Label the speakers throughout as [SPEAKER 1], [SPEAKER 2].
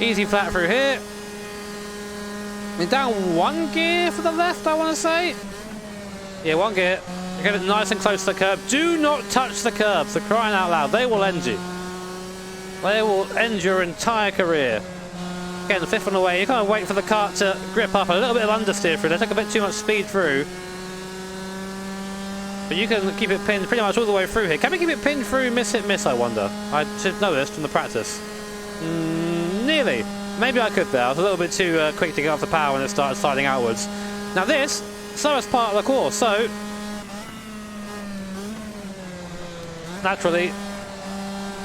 [SPEAKER 1] Easy flat through here. We're down 1 gear for the left, I want to say. Yeah, 1 gear. Get it nice and close to the curb. Do not touch the curbs, for crying out loud. They will end you. They will end your entire career. Again, 5th on the way. You kind of wait for the kart to grip up. A little bit of understeer through. They take a bit too much speed through. But you can keep it pinned pretty much all the way through here. Can we keep it pinned through miss hit miss, I wonder? I should know this from the practice. Nearly. Maybe I could there. I was a little bit too quick to get off the power when it started sliding outwards. Now this, slowest part of the course, so naturally,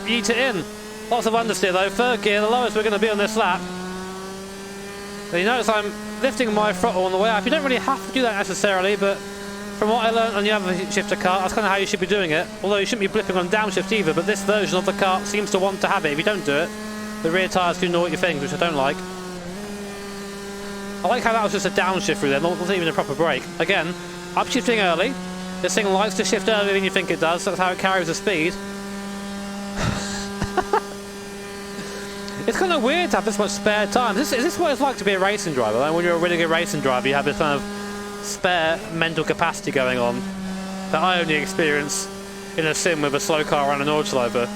[SPEAKER 1] yeet it in. Lots of understeer though. 3rd gear, the lowest we're going to be on this lap. So you notice I'm lifting my throttle on the way up. You don't really have to do that necessarily, but from what I learned on the other shifter kart, that's kind of how you should be doing it. Although you shouldn't be blipping on downshift either, but this version of the kart seems to want to have it. If you don't do it, the rear tyres do naughty things, which I don't like. I like how that was just a downshift through there, wasn't even a proper brake. Again, upshifting early. This thing likes to shift earlier than you think it does, so that's how it carries the speed. It's kind of weird to have this much spare time. Is this what it's like to be a racing driver? Like when you're a really good racing driver, you have this kind of spare mental capacity going on that I only experience in a sim with a slow car around a Nordschleife.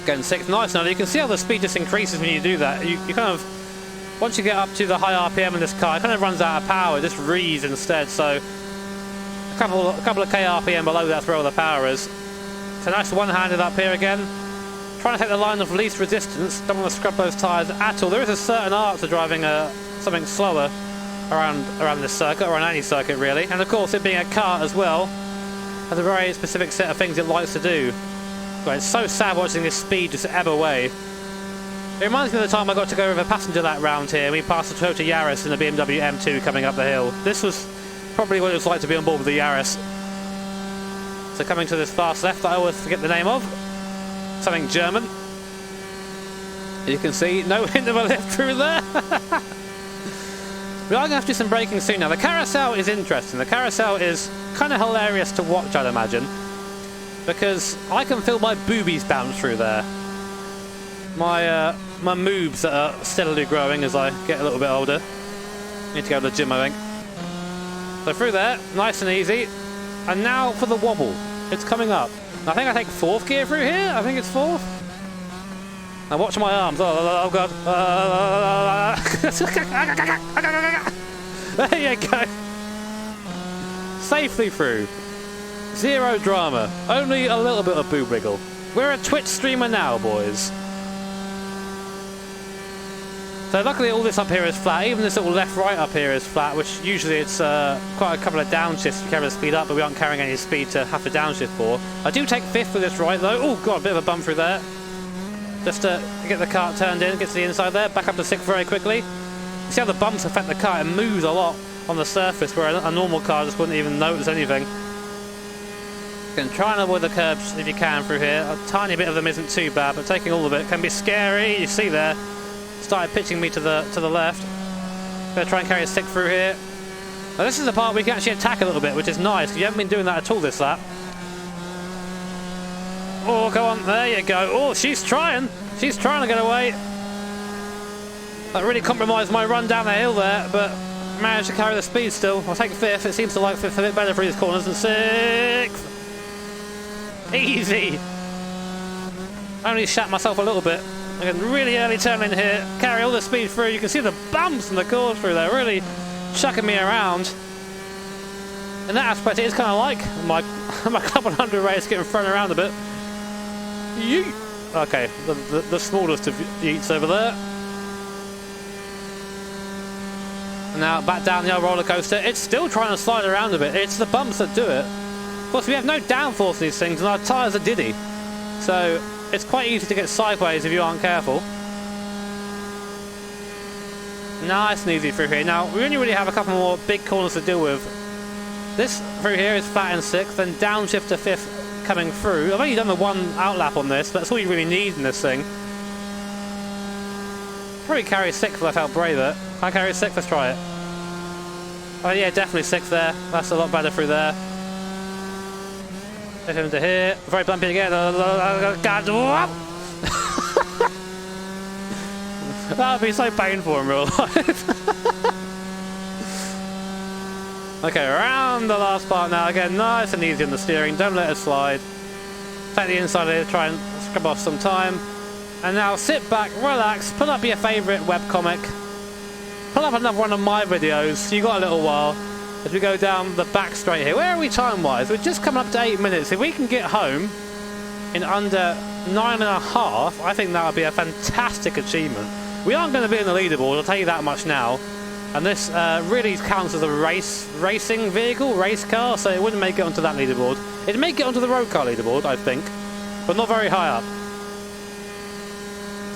[SPEAKER 1] Getting 6th, nice. Now you can see how the speed just increases when you do that. You kind of, once you get up to the high RPM in this car, it kind of runs out of power. It just rees instead. So a couple of K RPM below that's where all the power is. So nice one-handed up here again. Trying to take the line of least resistance. Don't want to scrub those tyres at all. There is a certain art to driving something slower around this circuit, or around any circuit really. And of course, it being a kart as well, has a very specific set of things it likes to do. But it's so sad watching this speed just ebb away. It reminds me of the time I got to go with a passenger lap round here. We passed the Toyota Yaris and the BMW M2 coming up the hill. This was probably what it was like to be on board with the Yaris. So coming to this fast left that I always forget the name of. Something German. You can see no hint of a lift through there. We are going to have to do some braking soon now. The carousel is interesting. The carousel is kind of hilarious to watch, I'd imagine, because I can feel my boobies bounce through there. My moobs that are steadily growing as I get a little bit older. Need to go to the gym, I think. So through there, nice and easy. And now for the wobble. It's coming up. I think I take 4th gear through here. I think it's 4th. Now watch my arms. Oh god. There you go. Safely through. Zero drama. Only a little bit of boob wiggle. We're a Twitch streamer now, boys. So luckily all this up here is flat. Even this little left-right up here is flat, which usually it's quite a couple of downshifts to carry the speed up, but we aren't carrying any speed to have to downshift for. I do take 5th for this right though. Oh god, a bit of a bump through there. Just to get the kart turned in, get to the inside there, back up to 6th very quickly. You see how the bumps affect the car? It moves a lot on the surface, where a normal car just wouldn't even notice anything. You can try and avoid the curbs if you can through here. A tiny bit of them isn't too bad, but taking all of it can be scary. You see there. Started pitching me to the left. Gonna try and carry a stick through here. Now this is the part where you can actually attack a little bit, which is nice, because you haven't been doing that at all this lap. Oh, go on, there you go. Oh, she's trying. She's trying to get away. That really compromised my run down the hill there, but managed to carry the speed still. I'll take 5th. It seems to like 5th a bit better for these corners than 6th. Easy. I only shat myself a little bit. I can really early turn in here, carry all the speed through. You can see the bumps in the course through there, really chucking me around. In that aspect, it is kind of like my Club 100 race getting thrown around a bit. Yeet. Okay, the smallest of yeets over there. And now back down the old roller coaster. It's still trying to slide around a bit. It's the bumps that do it. Of course, we have no downforce in these things, and our tyres are diddy. So it's quite easy to get sideways if you aren't careful. Nice and easy through here. Now, we only really have a couple more big corners to deal with. This through here is flat in 6th, then downshift to 5th coming through. I've only done the one outlap on this, but that's all you really need in this thing. Probably carry 6th if I felt braver. Can I carry 6th? Let's try it. Oh yeah, definitely 6th there. That's a lot better through there. Get him to here. Very bumpy again. God. That would be so painful in real life. Okay, around the last part now. Again, nice and easy on the steering. Don't let it slide. Take the inside here, try and scrub off some time. And now sit back, relax, pull up your favourite webcomic. Pull up another one of my videos, so you got a little while. As we go down the back straight here. Where are we time-wise? We're just coming up to 8 minutes. If we can get home in under 9.5, I think that would be a fantastic achievement. We aren't going to be in the leaderboard, I'll tell you that much now. And this really counts as a racing vehicle, race car, so it wouldn't make it onto that leaderboard. It'd make it onto the road car leaderboard, I think, but not very high up.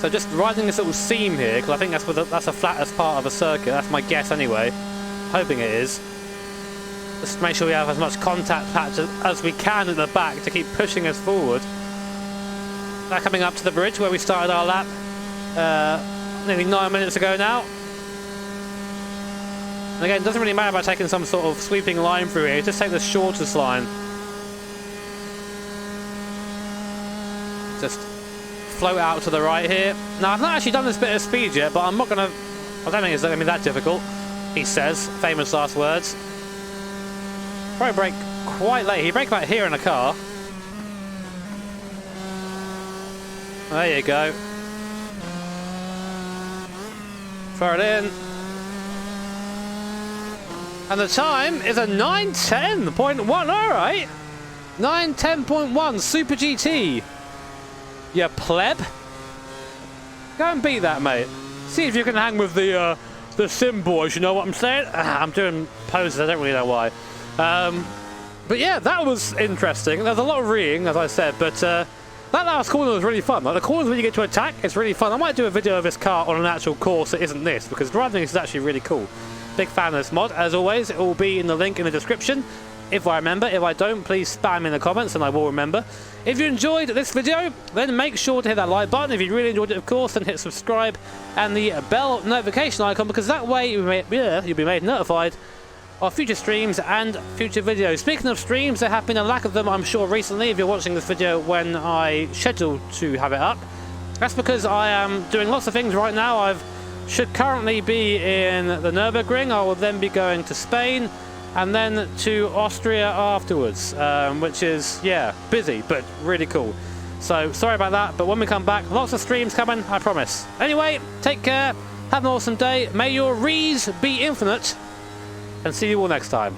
[SPEAKER 1] So just riding this little seam here, because I think that's the flattest part of the circuit. That's my guess anyway. Hoping it is. Just make sure we have as much contact patch as we can at the back to keep pushing us forward. Now coming up to the bridge where we started our lap nearly 9 minutes ago now. And again, it doesn't really matter about taking some sort of sweeping line through here, just take the shortest line. Just float out to the right here. Now I've not actually done this bit of speed yet, but I'm not gonna, I don't think it's gonna be that difficult, he says, famous last words. Probably brake quite late, he braked about here in a car. There you go. Throw it in. And the time is a 9:10.1, alright. 9:10.1 Super GT. You pleb. Go and beat that, mate. See if you can hang with the sim boys, you know what I'm saying? I'm doing poses, I don't really know why. But yeah, that was interesting. There's a lot of reeing, as I said, but that last corner was really fun. Like the corners when you get to attack, it's really fun. I might do a video of this car on an actual course that isn't this, because driving this is actually really cool. Big fan of this mod. As always, it will be in the link in the description. If I remember. If I don't, please spam in the comments and I will remember. If you enjoyed this video, then make sure to hit that like button. If you really enjoyed it, of course, then hit subscribe and the bell notification icon, because that way you'll be made notified of future streams and future videos. Speaking of streams, there have been a lack of them, I'm sure, recently, if you're watching this video when I scheduled to have it up. That's because I am doing lots of things right now. I should currently be in the Nurburgring. I will then be going to Spain and then to Austria afterwards, which is, yeah, busy, but really cool. So, sorry about that, but when we come back, lots of streams coming, I promise. Anyway, take care, have an awesome day, may your rees be infinite, and see you all next time.